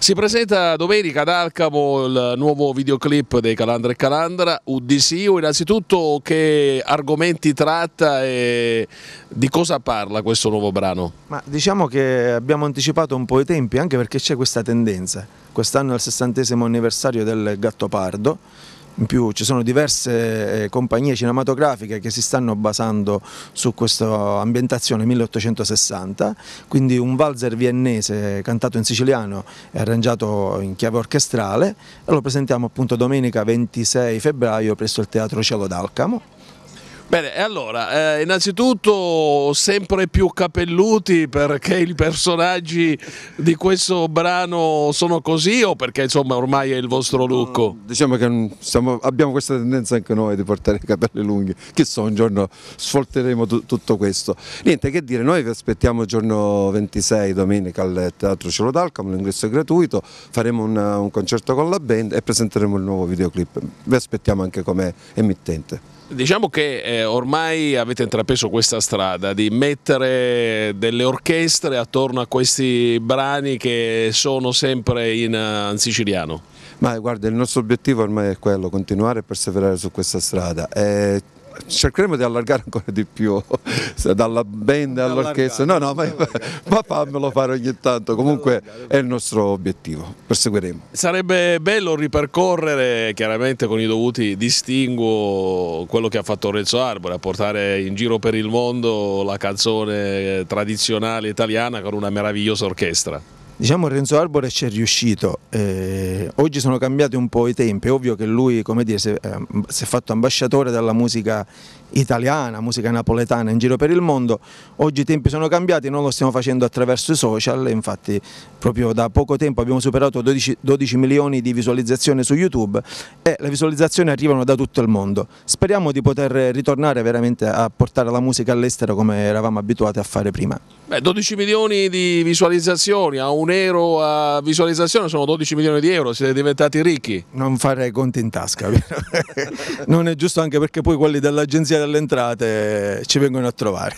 Si presenta domenica ad Alcamo il nuovo videoclip dei Calandra e Calandra, Udisiu. Innanzitutto che argomenti tratta e di cosa parla questo nuovo brano? Ma diciamo che abbiamo anticipato un po' i tempi, anche perché c'è questa tendenza. Quest'anno è il 60° anniversario del Gattopardo. In più ci sono diverse compagnie cinematografiche che si stanno basando su questa ambientazione 1860, quindi un valzer viennese cantato in siciliano e arrangiato in chiave orchestrale, e lo presentiamo appunto domenica 26 febbraio presso il Teatro Cielo d'Alcamo. Bene, e allora, innanzitutto sempre più capelluti perché i personaggi di questo brano sono così o perché insomma ormai è il vostro look? No, diciamo che abbiamo questa tendenza anche noi di portare i capelli lunghi, chissà un giorno sfolteremo tutto questo. Niente che dire, noi vi aspettiamo il giorno 26 domenica al Teatro Cielo d'Alcamo, l'ingresso è gratuito, faremo un concerto con la band e presenteremo il nuovo videoclip, vi aspettiamo anche come emittente. Diciamo che ormai avete intrapreso questa strada di mettere delle orchestre attorno a questi brani che sono sempre in siciliano. Ma guarda, il nostro obiettivo ormai è quello, continuare e perseverare su questa strada. Cercheremo di allargare ancora di più dalla band all'orchestra, ma fammelo fare ogni tanto, comunque è il nostro obiettivo, perseguiremo. Sarebbe bello ripercorrere chiaramente con i dovuti distinguo quello che ha fatto Renzo Arbore, a portare in giro per il mondo la canzone tradizionale italiana con una meravigliosa orchestra. Diciamo che Renzo Arbore ci è riuscito, oggi sono cambiati un po' i tempi, è ovvio che lui, come dire, si è fatto ambasciatore della musica italiana, musica napoletana in giro per il mondo. Oggi i tempi sono cambiati, noi lo stiamo facendo attraverso i social, infatti proprio da poco tempo abbiamo superato 12 milioni di visualizzazioni su YouTube e le visualizzazioni arrivano da tutto il mondo. Speriamo di poter ritornare veramente a portare la musica all'estero come eravamo abituati a fare prima. 12 milioni di visualizzazioni, a €1 a visualizzazione sono 12 milioni di euro, siete diventati ricchi. Non fare conti in tasca, non è giusto, anche perché poi quelli dell'Agenzia delle Entrate ci vengono a trovare.